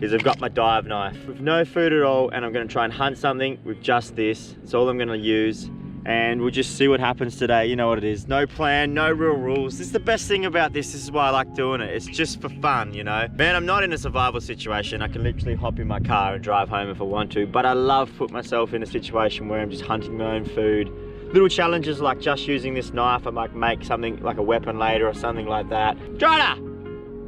is I've got my dive knife with no food at all, and I'm gonna try and hunt something with just this. It's all I'm gonna use, and we'll just see what happens today. You know what it is, no plan, no real rules. This is the best thing about this. This is why I like doing it. It's just for fun, you know? Man, I'm not in a survival situation. I can literally hop in my car and drive home if I want to, but I love putting myself in a situation where I'm just hunting my own food. Little challenges like just using this knife. I might make something like a weapon later or something like that. Strider,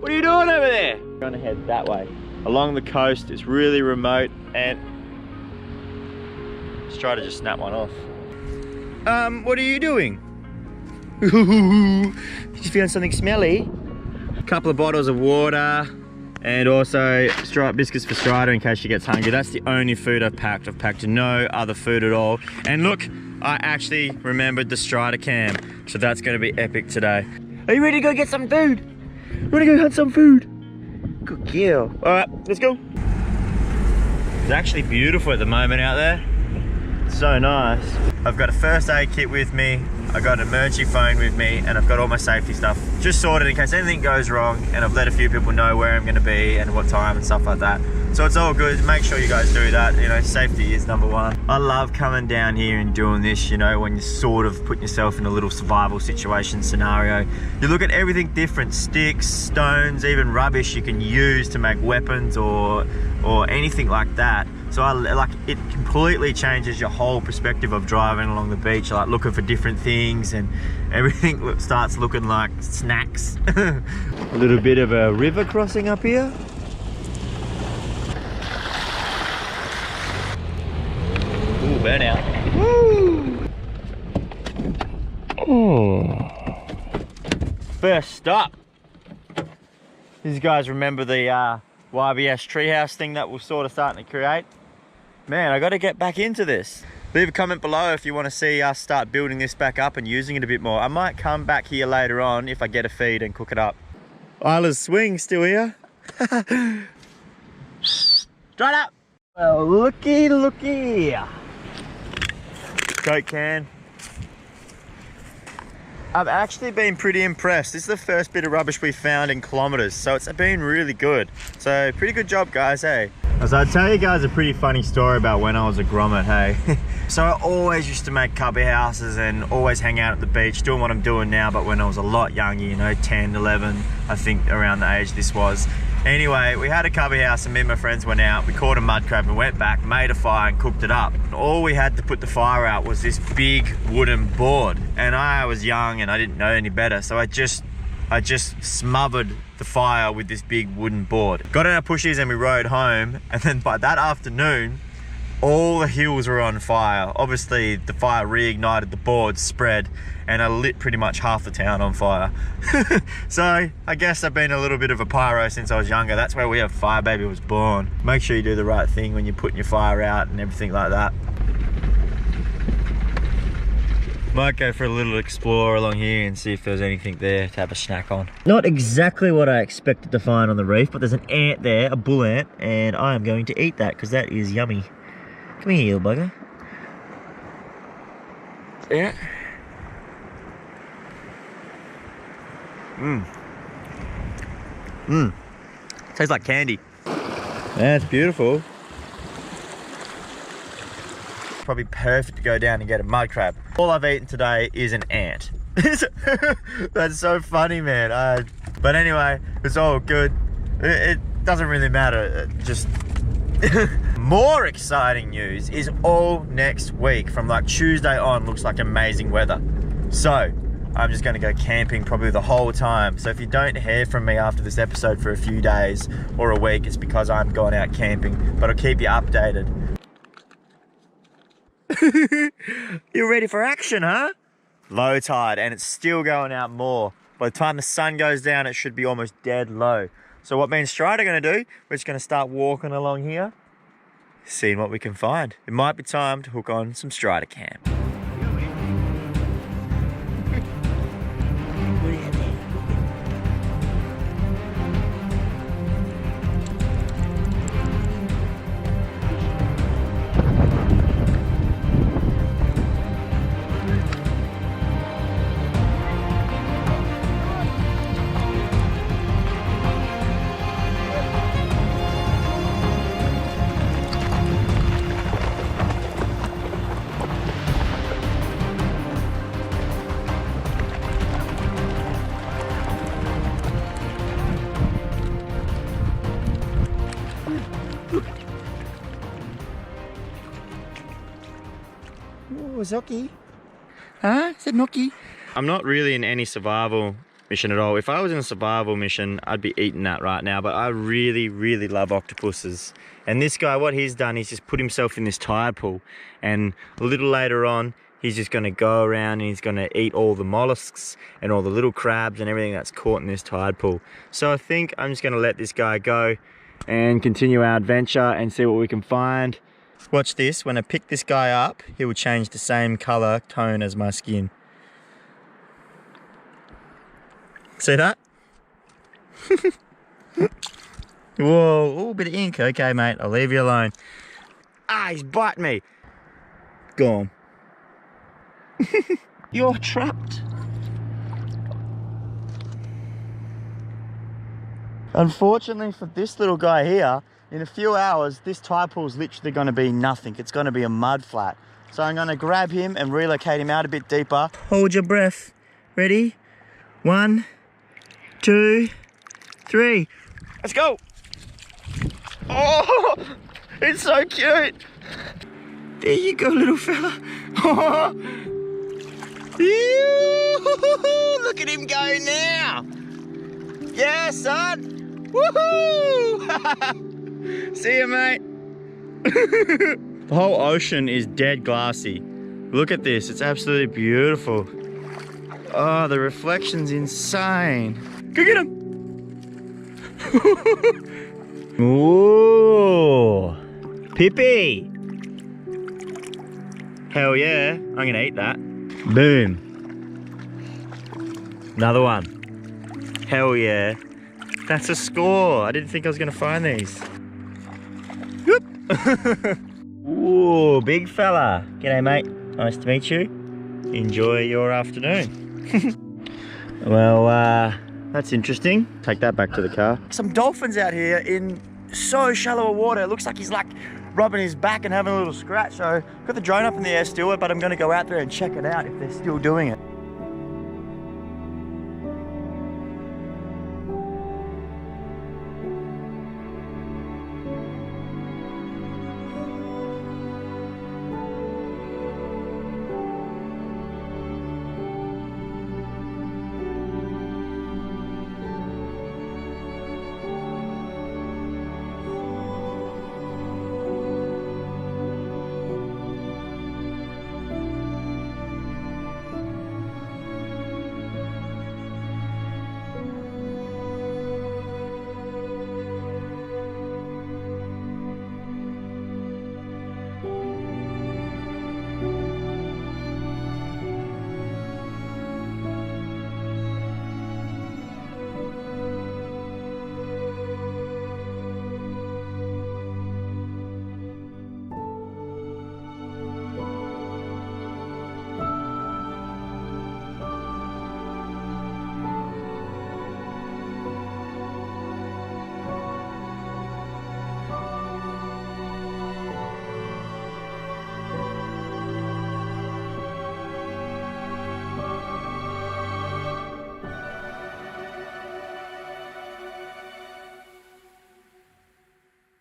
what are you doing over there? I'm gonna head that way. Along the coast, it's really remote, and let's try to just snap one off. What are you doing? Did you find something smelly? A couple of bottles of water, and also striped biscuits for Strider in case she gets hungry. That's the only food I've packed. I've packed no other food at all. And look, I actually remembered the Strider cam, so that's gonna be epic today. Are you ready to go get some food? You wanna go hunt some food? Good girl. All right, let's go. It's actually beautiful at the moment out there. It's so nice. I've got a first aid kit with me, I've got an emergency phone with me, and I've got all my safety stuff just sorted in case anything goes wrong, and I've let a few people know where I'm gonna be and what time and stuff like that. So it's all good. Make sure you guys do that. You know, safety is number one. I love coming down here and doing this, you know, when you sort of put yourself in a little survival situation scenario. You look at everything different, sticks, stones, even rubbish you can use to make weapons or anything like that. So it completely changes your whole perspective of driving along the beach, like looking for different things, and everything starts looking like snacks. A little bit of a river crossing up here. Ooh, burnout. Woo! Oh. First stop. These guys remember the YBS treehouse thing that we're sort of starting to create? Man, I got to get back into this. Leave a comment below if you want to see us start building this back up and using it a bit more. I might come back here later on if I get a feed and cook it up. Isla's swing still here. Straight up. Well, looky. Coke can. I've actually been pretty impressed. This is the first bit of rubbish we found in kilometers, so it's been really good. So pretty good job, guys, hey? So I'll tell you guys a pretty funny story about when I was a grommet, hey? So I always used to make cubby houses and always hang out at the beach, doing what I'm doing now, but when I was a lot younger, you know, 10, 11, I think around the age this was. Anyway, we had a cubby house and me and my friends went out, we caught a mud crab and went back, made a fire and cooked it up. And all we had to put the fire out was this big wooden board. And I was young and I didn't know any better, so I just smothered the fire with this big wooden board. Got in our pushies and we rode home, and then by that afternoon, all the hills were on fire. Obviously, the fire reignited the board, spread, and I lit pretty much half the town on fire. So, I guess I've been a little bit of a pyro since I was younger. That's where we have Fire Baby was born. Make sure you do the right thing when you're putting your fire out and everything like that. Might go for a little explore along here and see if there's anything there to have a snack on. Not exactly what I expected to find on the reef, but there's an ant there, a bull ant, and I am going to eat that because that is yummy. Come here, little bugger. Yeah. Tastes like candy. That's beautiful. Probably perfect to go down and get a mud crab. All I've eaten today is an ant. That's so funny, man. But anyway, it's all good. It doesn't really matter. Just more exciting news is all next week. From like Tuesday on, looks like amazing weather. So I'm just going to go camping probably the whole time. So if you don't hear from me after this episode for a few days or a week, it's because I'm going out camping. But I'll keep you updated. You're ready for action, huh? Low tide, and it's still going out more. By the time the sun goes down, it should be almost dead low. So what me and Strider are going to do, we're just going to start walking along here, seeing what we can find. It might be time to hook on some Strider cam. Wasoki? Huh? Is it Noki? I'm not really in any survival mission at all. If I was in a survival mission, I'd be eating that right now, but I really, really love octopuses. And this guy, what he's done, he's just put himself in this tide pool, and a little later on, he's just gonna go around and he's gonna eat all the mollusks and all the little crabs and everything that's caught in this tide pool. So I think I'm just gonna let this guy go and continue our adventure and see what we can find. Watch this, when I pick this guy up, he will change the same color tone as my skin. See that? Whoa, a little bit of ink. Okay, mate, I'll leave you alone. Ah, he's biting me. Gone. You're trapped. Unfortunately for this little guy here, in a few hours, this tide pool is literally going to be nothing. It's going to be a mud flat. So I'm going to grab him and relocate him out a bit deeper. Hold your breath. Ready? 1, 2, 3. Let's go. Oh, it's so cute. There you go, little fella. Oh. Look at him go now. Yeah, son. Woohoo! See you, mate. The whole ocean is dead glassy. Look at this, it's absolutely beautiful. Oh, the reflection's insane. Go get him. Ooh, Pippi. Hell yeah, I'm gonna eat that. Boom. Another one. Hell yeah. That's a score. I didn't think I was gonna find these. Ooh, big fella. G'day, mate. Nice to meet you. Enjoy your afternoon. Well, that's interesting. Take that back to the car. Some dolphins out here in so shallow water. It looks like he's like rubbing his back and having a little scratch. So got the drone up in the air still, but I'm gonna go out there and check it out if they're still doing it.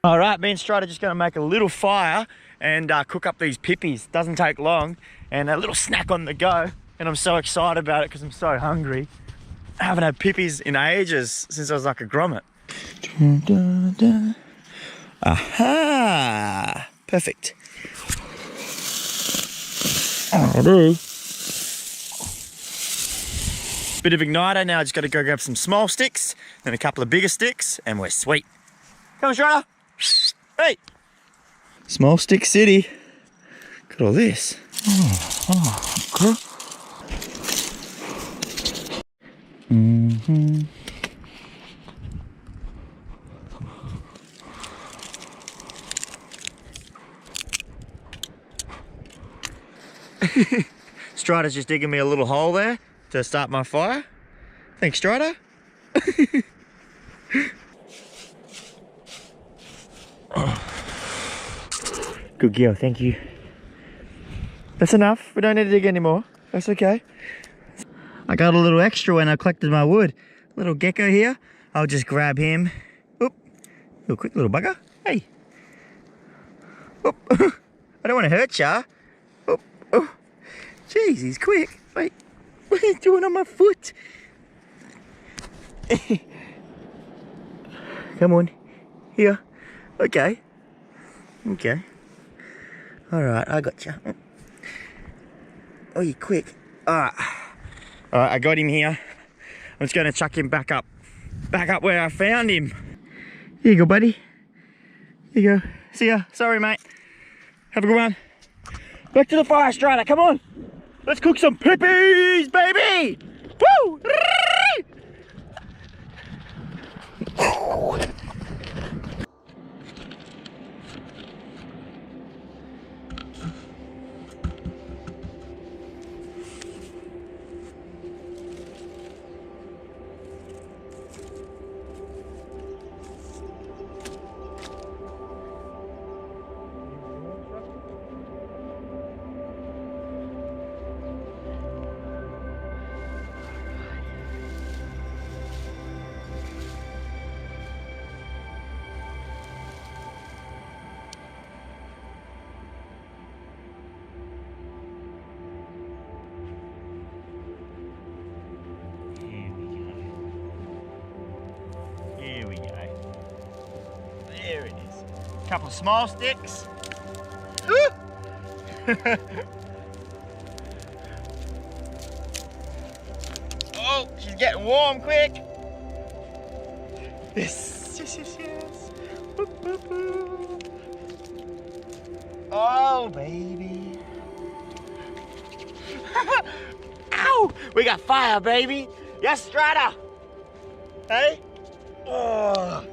All right, me and Strider just gonna make a little fire and cook up these pippies. Doesn't take long, and a little snack on the go. And I'm so excited about it because I'm so hungry. I haven't had pippies in ages, since I was like a grommet. Aha! Perfect. Oh, do. Bit of igniter now. Just got to go grab some small sticks, then a couple of bigger sticks, and we're sweet. Come on, Strider. Hey! Small stick city. Look at all this. Okay. Strider's just digging me a little hole there to start my fire. Thanks, Strider. Good girl, thank you. That's enough. We don't need to dig anymore. That's okay. I got a little extra when I collected my wood. Little gecko here. I'll just grab him. Oop. Real quick, little bugger. Hey. Oop. I don't want to hurt ya. Oop. Oop. Jeez, he's quick. Wait, what are you doing on my foot? Come on, here. Okay. Okay. Alright, I got you. Oh, you're quick. Alright. Alright, I got him here. I'm just gonna chuck him back up where I found him. Here you go, buddy. Here you go. See ya. Sorry, mate. Have a good one. Back to the fire, Strider. Come on. Let's cook some pippies, baby. Woo! There it is. Couple of small sticks. Oh, she's getting warm quick. Yes, yes, yes, yes. Boop, boop, boop. Oh, baby. Ow! We got fire, baby. Yes, Strata. Hey? Oh.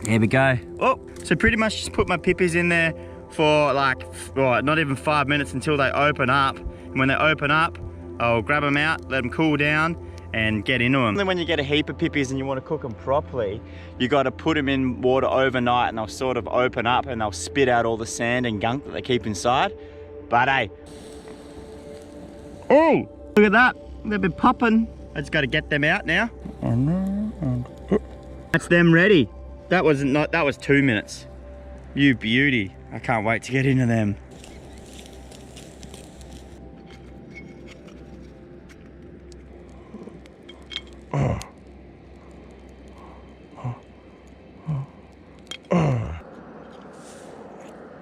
There we go. Oh, so pretty much just put my pippies in there for like, not even 5 minutes until they open up. And when they open up, I'll grab them out, let them cool down, and get into them. And then when you get a heap of pippies and you want to cook them properly, you got to put them in water overnight and they'll sort of open up and they'll spit out all the sand and gunk that they keep inside. But hey, oh, look at that. They've been popping. I just got to get them out now. That's them ready. That was 2 minutes. You beauty. I can't wait to get into them.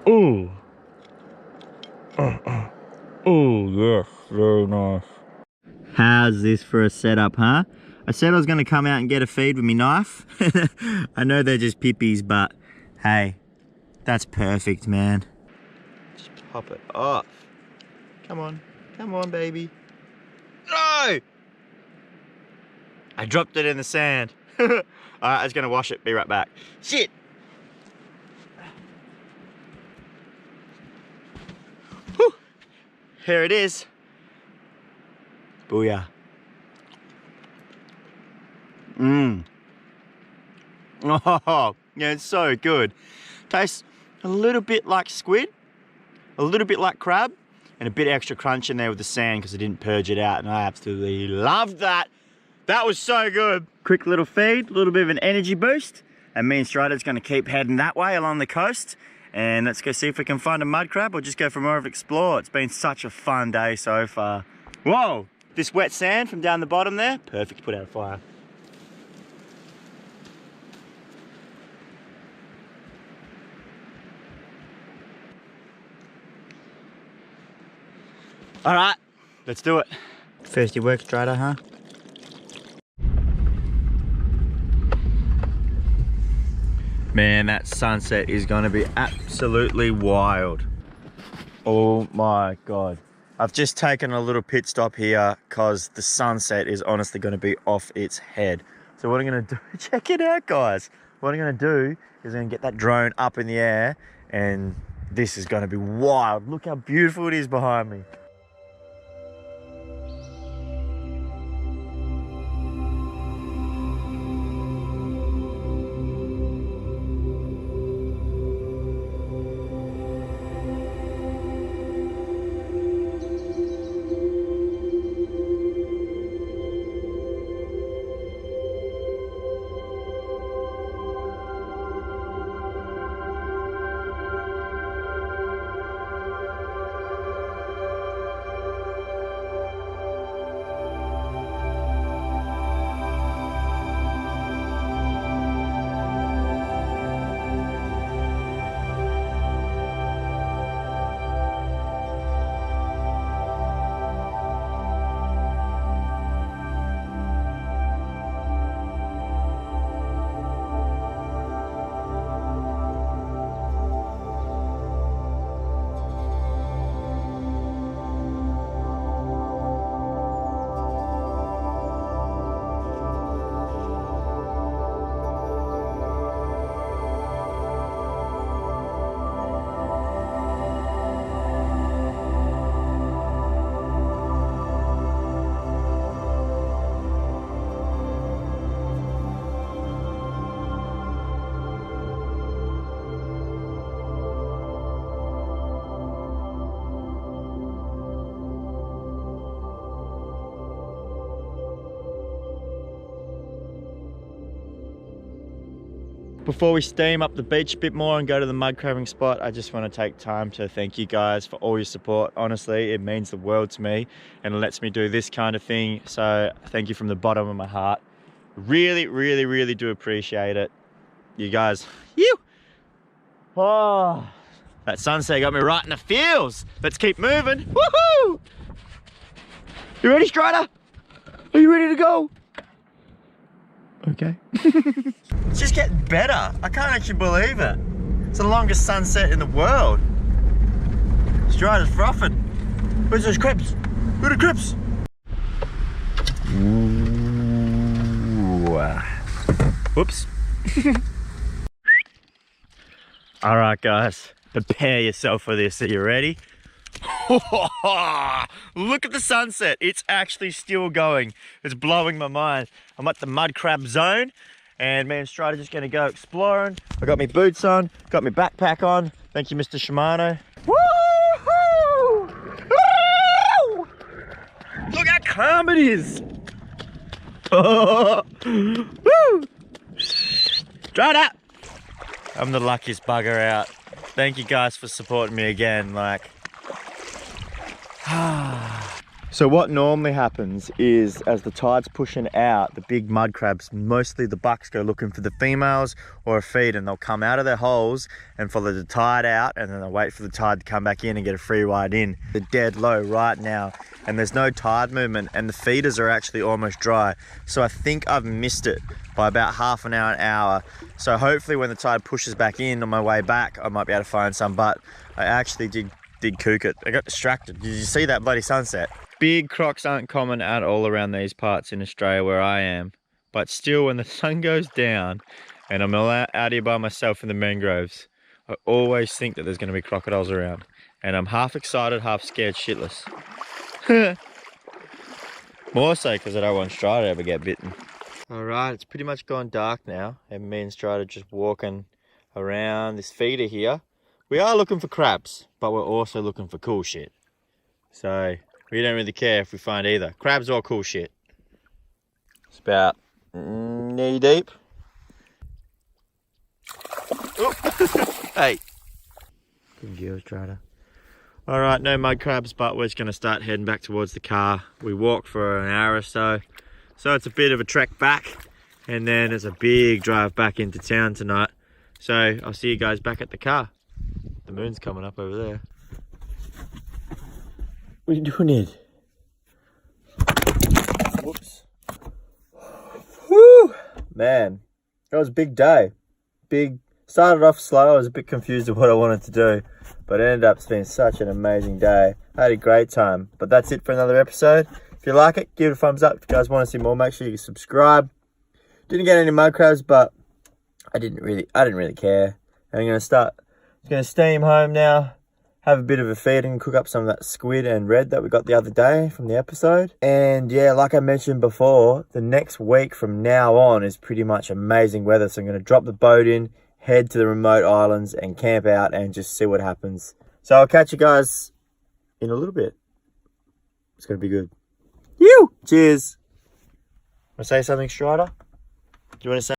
Oh. Oh, yes, very nice. How's this for a setup, huh? I said I was going to come out and get a feed with my knife. I know they're just pippies, but hey, that's perfect, man. Just pop it off. Come on, baby. No! I dropped it in the sand. All right, I was going to wash it. Be right back. Shit! Whew. Here it is. Booyah. Mmm. Oh, yeah, it's so good. Tastes a little bit like squid, a little bit like crab, and a bit extra crunch in there with the sand because I didn't purge it out, and I absolutely loved that. That was so good. Quick little feed, a little bit of an energy boost, and me and Strider's going to keep heading that way along the coast, and let's go see if we can find a mud crab or just go for more of an explore. It's been such a fun day so far. Whoa, this wet sand from down the bottom there, perfect to put out a fire. All right, let's do it. Thirsty work, Strider, huh? Man, that sunset is gonna be absolutely wild. Oh my God. I've just taken a little pit stop here because the sunset is honestly gonna be off its head. So what I'm gonna do, check it out, guys. What I'm gonna do is I'm gonna get that drone up in the air and this is gonna be wild. Look how beautiful it is behind me. Before we steam up the beach a bit more and go to the mud crabbing spot, I just want to take time to thank you guys for all your support. Honestly, it means the world to me and it lets me do this kind of thing. So thank you from the bottom of my heart. Really, really, really do appreciate it. You guys, oh, that sunset got me right in the feels. Let's keep moving. Woohoo! You ready, Strider? Are you ready to go? Okay. It's just getting better. I can't actually believe it. It's the longest sunset in the world. Strider's frothing. Where's those crabs? Where are the crabs? Whoops. All right, guys, prepare yourself for this. Are you ready? Look at the sunset. It's actually still going. It's blowing my mind. I'm at the mud crab zone and me and Strider just gonna go exploring. I got my boots on, got my backpack on. Thank you, Mr. Shimano. Woo-hoo! Woo! Look how calm it is. Woo! Strider! I'm the luckiest bugger out. Thank you guys for supporting me again. So what normally happens is as the tide's pushing out, the big mud crabs, mostly the bucks, go looking for the females or a feed, and they'll come out of their holes and follow the tide out, and then they'll wait for the tide to come back in and get a free ride in. They're dead low right now and there's no tide movement and the feeders are actually almost dry. So I think I've missed it by about half an hour. So hopefully when the tide pushes back in on my way back, I might be able to find some, but I actually did kook it. I got distracted. Did you see that bloody sunset? Big crocs aren't common at all around these parts in Australia where I am, but still when the sun goes down and I'm out here by myself in the mangroves, I always think that there's going to be crocodiles around, and I'm half excited, half scared shitless. More so because I don't want Strider to ever get bitten. Alright, it's pretty much gone dark now and me and Strider just walking around this feeder here. We are looking for crabs, but we're also looking for cool shit. So we don't really care if we find either crabs or cool shit. It's about knee deep. Oh. Hey. Good girl, Strider. All right, no mud crabs, but we're just gonna start heading back towards the car. We walk for an hour or so. So it's a bit of a trek back, and then there's a big drive back into town tonight. So I'll see you guys back at the car. The moon's coming up over there. What are you doing, Ed? Whoops. Woo! Man, that was a big day. Started off slow. I was a bit confused of what I wanted to do, but it ended up being such an amazing day. I had a great time. But that's it for another episode. If you like it, give it a thumbs up. If you guys want to see more, make sure you subscribe. Didn't get any mud crabs, but I didn't really care. And I'm gonna steam home now, have a bit of a feed and cook up some of that squid and red that we got the other day from the episode. And yeah, like I mentioned before, the next week from now on is pretty much amazing weather. So I'm gonna drop the boat in, head to the remote islands and camp out and just see what happens. So I'll catch you guys in a little bit. It's gonna be good. Cheers. Want to say something, Strider? Do you want to say